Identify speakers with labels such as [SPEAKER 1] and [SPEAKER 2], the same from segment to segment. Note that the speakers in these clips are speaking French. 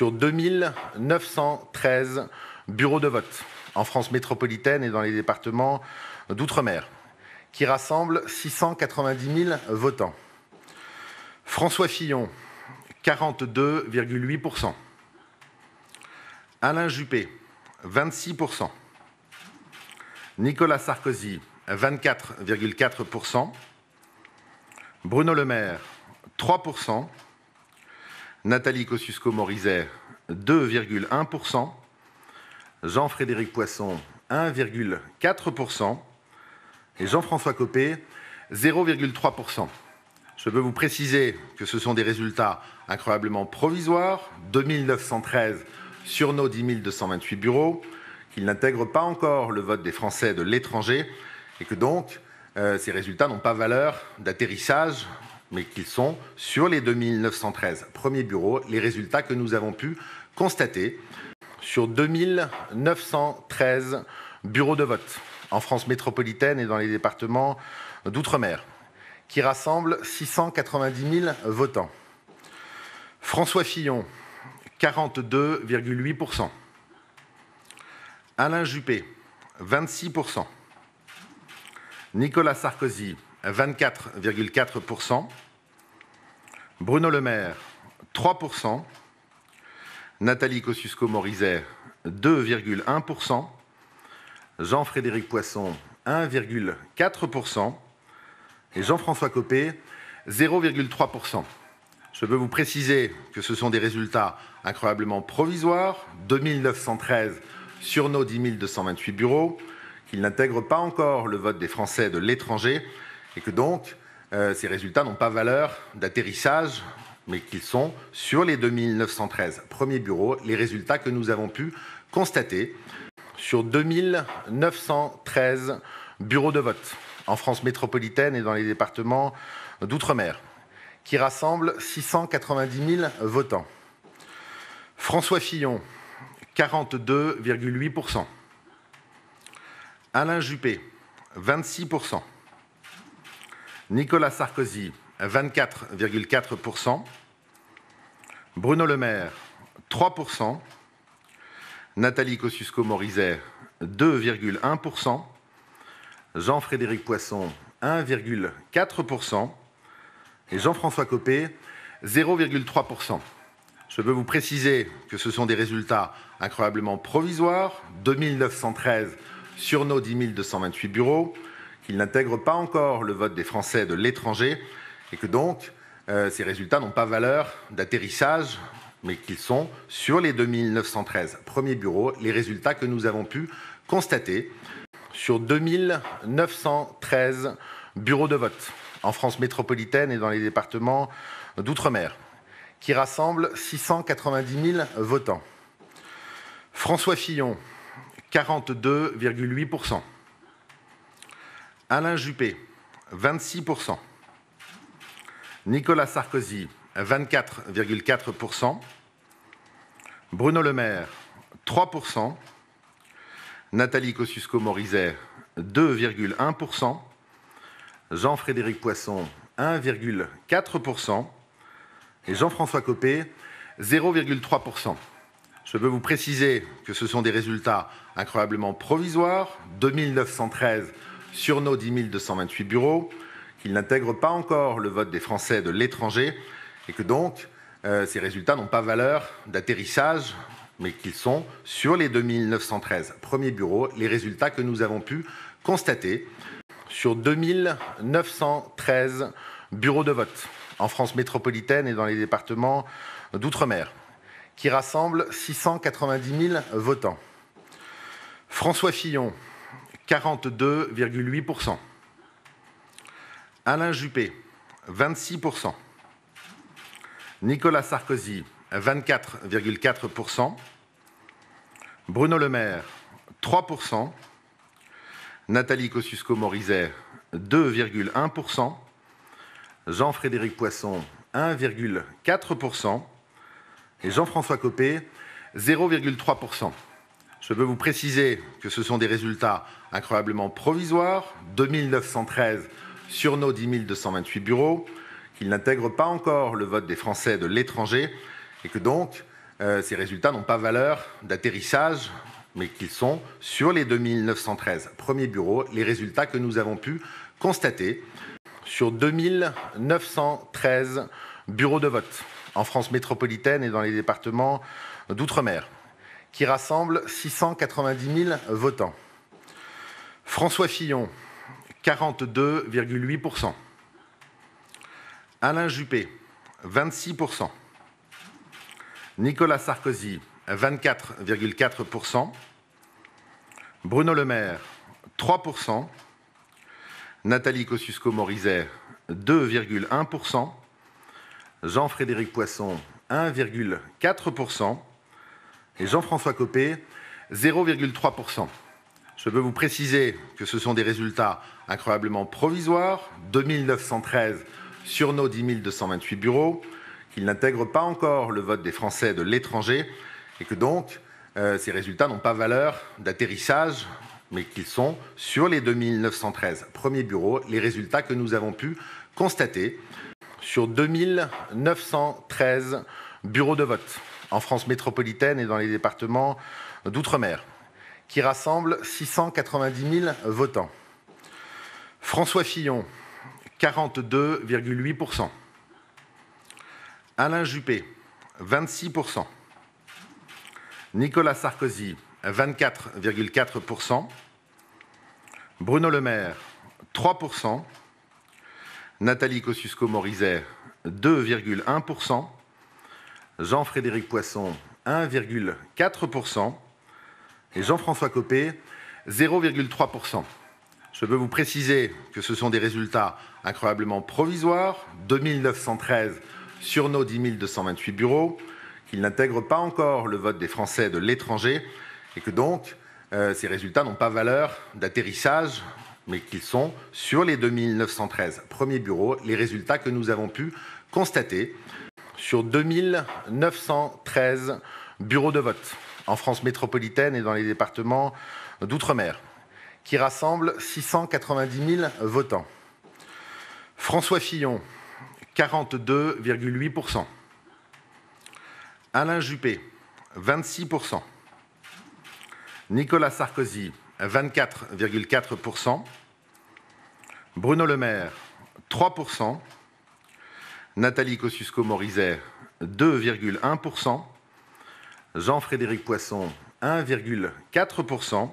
[SPEAKER 1] sur 2913 bureaux de vote en France métropolitaine et dans les départements d'outre-mer, qui rassemblent 690 000 votants. François Fillon, 42,8%. Alain Juppé, 26%. Nicolas Sarkozy, 24,4%. Bruno Le Maire, 3%. Nathalie Kosciusko-Morizet, 2,1%. Jean-Frédéric Poisson, 1,4%. Et Jean-François Copé, 0,3%. Je veux vous préciser que ce sont des résultats incroyablement provisoires, 2913 sur nos 10 228 bureaux, qu'ils n'intègrent pas encore le vote des Français de l'étranger et que donc ces résultats n'ont pas valeur d'atterrissage, mais qu'ils sont sur les 2913 premiers bureaux, les résultats que nous avons pu constater sur 2913 bureaux de vote en France métropolitaine et dans les départements d'outre-mer, qui rassemblent 690 000 votants. François Fillon, 42,8%. Alain Juppé, 26%. Nicolas Sarkozy, 24,4%. Bruno Le Maire, 3%. Nathalie Kosciusko-Morizet, 2,1%. Jean-Frédéric Poisson, 1,4%. Et Jean-François Copé, 0,3%. Je veux vous préciser que ce sont des résultats incroyablement provisoires, 2913 sur nos 10 228 bureaux, qu'ils n'intègrent pas encore le vote des Français de l'étranger et que donc ces résultats n'ont pas valeur d'atterrissage, mais qu'ils sont sur les 2913 premiers bureaux, les résultats que nous avons pu constater sur 2913 bureaux de vote en France métropolitaine et dans les départements d'outre-mer, qui rassemblent 690 000 votants. François Fillon, 42,8%. Alain Juppé, 26%. Nicolas Sarkozy, 24,4%. Bruno Le Maire, 3%. Nathalie Kosciusko-Morizet, 2,1%. Jean-Frédéric Poisson, 1,4%. Et Jean-François Copé, 0,3%. Je veux vous préciser que ce sont des résultats incroyablement provisoires, 2913 sur nos 10 228 bureaux, qu'ils n'intègrent pas encore le vote des Français de l'étranger et que donc ces résultats n'ont pas valeur d'atterrissage, mais qu'ils sont sur les 2913 premiers bureaux, les résultats que nous avons pu constater sur 2913 bureaux de vote en France métropolitaine et dans les départements d'outre-mer, qui rassemblent 690 000 votants. François Fillon, 42,8%. Alain Juppé, 26%. Nicolas Sarkozy, 24,4%. Bruno Le Maire, 3%. Nathalie Kosciusko-Morizet, 2,1%. Jean-Frédéric Poisson, 1,4%. Et Jean-François Copé, 0,3%. Je veux vous préciser que ce sont des résultats incroyablement provisoires, 2913 sur nos 10 228 bureaux, qu'ils n'intègrent pas encore le vote des Français de l'étranger et que donc ces résultats n'ont pas valeur d'atterrissage, mais qu'ils sont sur les 2913 premiers bureaux, les résultats que nous avons pu constater sur 2913 bureaux de vote en France métropolitaine et dans les départements d'outre-mer, qui rassemblent 690 000 votants. François Fillon, 42,8%. Alain Juppé, 26%. Nicolas Sarkozy, 24,4%. Bruno Le Maire, 3%. Nathalie Kosciusko-Morizet, 2,1%. Jean-Frédéric Poisson, 1,4%. Et Jean-François Copé, 0,3%. Je veux vous préciser que ce sont des résultats incroyablement provisoires, 2913 sur nos 10 228 bureaux, qu'ils n'intègrent pas encore le vote des Français de l'étranger et que donc ces résultats n'ont pas valeur d'atterrissage, mais qu'ils sont, sur les 2913 premiers bureaux, les résultats que nous avons pu constater sur 2913 bureaux de vote en France métropolitaine et dans les départements d'outre-mer, qui rassemblent 690 000 votants. François Fillon, 42,8%. Alain Juppé, 26%. Nicolas Sarkozy, 24,4%. Bruno Le Maire, 3%. Nathalie Kosciusko-Morizet, 2,1%. Jean-Frédéric Poisson, 1,4%. Et Jean-François Copé, 0,3%. Je veux vous préciser que ce sont des résultats incroyablement provisoires, 2913 sur nos 10 228 bureaux, qu'ils n'intègrent pas encore le vote des Français de l'étranger et que donc ces résultats n'ont pas valeur d'atterrissage, mais qu'ils sont, sur les 2913 premiers bureaux, les résultats que nous avons pu constater sur 2913 bureaux de vote en France métropolitaine et dans les départements d'outre-mer, qui rassemblent 690 000 votants. François Fillon, 42,8%. Alain Juppé, 26%. Nicolas Sarkozy, 24,4%. Bruno Le Maire, 3%. Nathalie Kosciusko-Morizet, 2,1%. Jean-Frédéric Poisson, 1,4%. Et Jean-François Copé, 0,3%. Je veux vous préciser que ce sont des résultats incroyablement provisoires, 2913 sur nos 10 228 bureaux, qu'ils n'intègrent pas encore le vote des Français de l'étranger et que donc ces résultats n'ont pas valeur d'atterrissage, mais qu'ils sont, sur les 2913 premiers bureaux, les résultats que nous avons pu constater sur 2913 bureaux de vote en France métropolitaine et dans les départements d'outre-mer, qui rassemblent 690 000 votants. François Fillon, 42,8%. Alain Juppé, 26%. Nicolas Sarkozy, 24,4%. Bruno Le Maire, 3%. Nathalie Kosciusko-Morizet, 2,1%. Jean-Frédéric Poisson, 1,4%.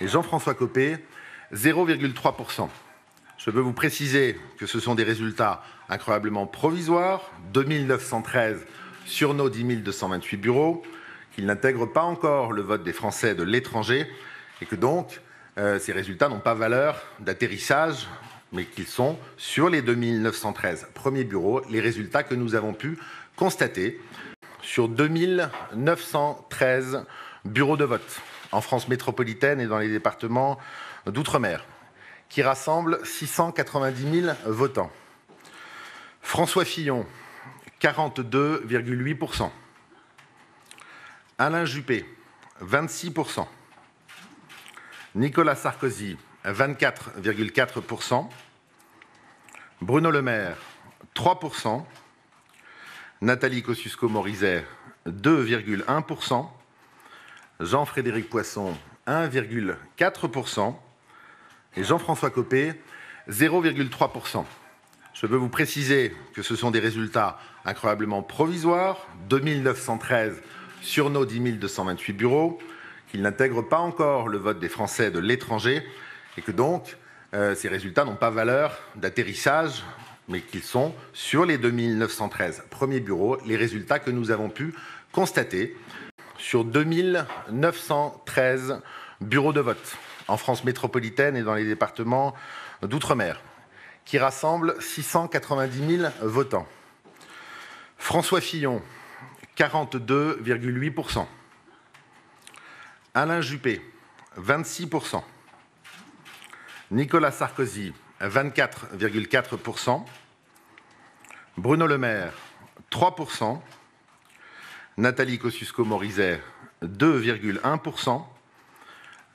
[SPEAKER 1] Et Jean-François Copé, 0,3%. Je veux vous préciser que ce sont des résultats incroyablement provisoires, 2913 sur nos 10 228 bureaux, qu'ils n'intègrent pas encore le vote des Français de l'étranger et que donc ces résultats n'ont pas valeur d'atterrissage, mais qu'ils sont, sur les 2913 premiers bureaux, les résultats que nous avons pu constater sur 2913 bureaux de vote en France métropolitaine et dans les départements d'outre-mer, qui rassemblent 690 000 votants. François Fillon, 42,8%. Alain Juppé, 26%. Nicolas Sarkozy, 24,4%. Bruno Le Maire, 3%. Nathalie Kosciusko-Morizet, 2,1%. Jean-Frédéric Poisson, 1,4%. Et Jean-François Copé, 0,3%. Je veux vous préciser que ce sont des résultats incroyablement provisoires, 2913 sur nos 10 228 bureaux, qu'ils n'intègrent pas encore le vote des Français de l'étranger et que donc ces résultats n'ont pas valeur d'atterrissage, mais qu'ils sont, sur les 2913 premiers bureaux, les résultats que nous avons pu constater sur 2913 bureaux de vote en France métropolitaine et dans les départements d'outre-mer, qui rassemblent 690 000 votants. François Fillon, 42,8%. Alain Juppé, 26%. Nicolas Sarkozy, 24,4%. Bruno Le Maire, 3%. Nathalie Kosciusko-Morizet, 2,1%.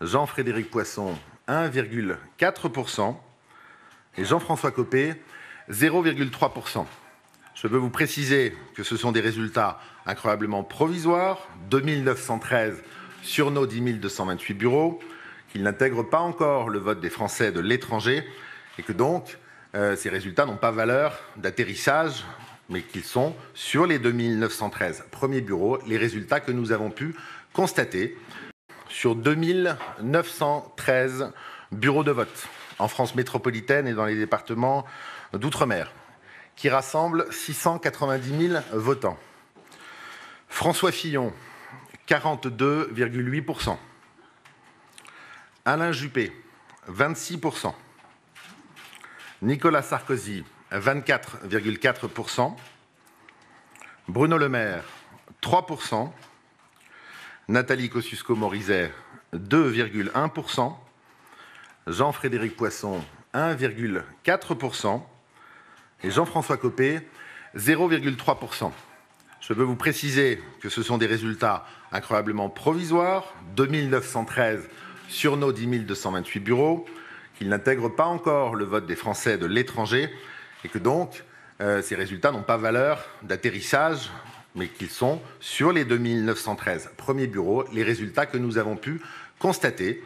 [SPEAKER 1] Jean-Frédéric Poisson, 1,4%. Et Jean-François Copé, 0,3%. Je veux vous préciser que ce sont des résultats incroyablement provisoires, 2913 sur nos 10 228 bureaux, qu'ils n'intègrent pas encore le vote des Français de l'étranger et que donc ces résultats n'ont pas valeur d'atterrissage, mais qu'ils sont sur les 2913 premiers bureaux, les résultats que nous avons pu constater sur 2913 bureaux de vote en France métropolitaine et dans les départements d'outre-mer, qui rassemblent 690 000 votants. François Fillon, 42,8%. Alain Juppé, 26%. Nicolas Sarkozy, 24,4%. Bruno Le Maire, 3%. Nathalie Kosciusko-Morizet, 2,1%. Jean-Frédéric Poisson, 1,4%. Et Jean-François Copé, 0,3%. Je veux vous préciser que ce sont des résultats incroyablement provisoires, 2913 sur nos 10 228 bureaux, qu'ils n'intègrent pas encore le vote des Français de l'étranger et que donc ces résultats n'ont pas valeur d'atterrissage, mais qu'ils sont sur les 2913 premiers bureaux, les résultats que nous avons pu constater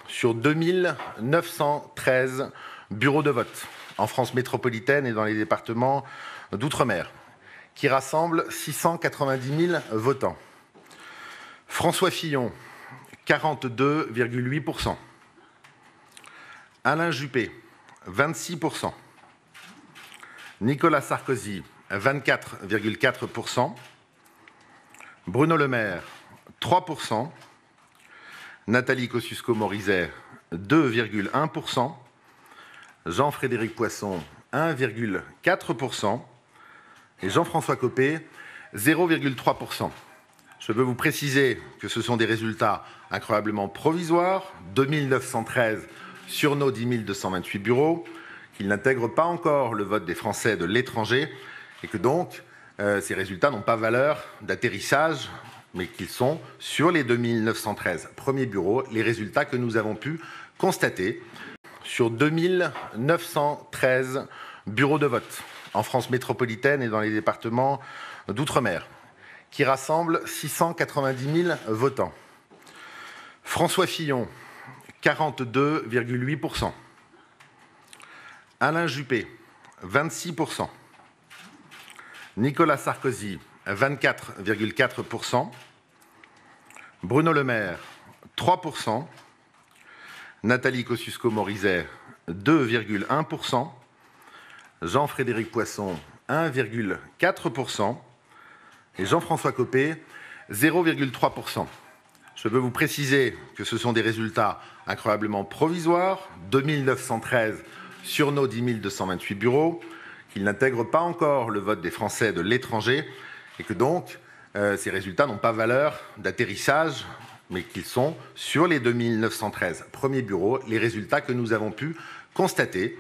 [SPEAKER 1] sur 2913 bureaux de vote en France métropolitaine et dans les départements d'outre-mer, qui rassemblent 690 000 votants. François Fillon, 42,8%. Alain Juppé, 26%. Nicolas Sarkozy, 24,4%. Bruno Le Maire, 3%. Nathalie Kosciusko-Morizet, 2,1%. Jean-Frédéric Poisson, 1,4%. Et Jean-François Copé, 0,3%. Je veux vous préciser que ce sont des résultats incroyablement provisoires, 2913 sur nos 10 228 bureaux, qu'ils n'intègrent pas encore le vote des Français de l'étranger et que donc ces résultats n'ont pas valeur d'atterrissage, mais qu'ils sont sur les 2913 premiers bureaux, les résultats que nous avons pu constater sur 2913 bureaux de vote en France métropolitaine et dans les départements d'outre-mer, qui rassemblent 690 000 votants. François Fillon, 42,8%. Alain Juppé, 26%. Nicolas Sarkozy, 24,4%. Bruno Le Maire, 3%. Nathalie Kosciusko-Morizet, 2,1%. Jean-Frédéric Poisson, 1,4%. Et Jean-François Copé, 0,3%. Je veux vous préciser que ce sont des résultats incroyablement provisoires, 2913 sur nos 10 228 bureaux, qu'ils n'intègrent pas encore le vote des Français de l'étranger et que donc ces résultats n'ont pas valeur d'atterrissage, mais qu'ils sont sur les 2913 premiers bureaux, les résultats que nous avons pu constater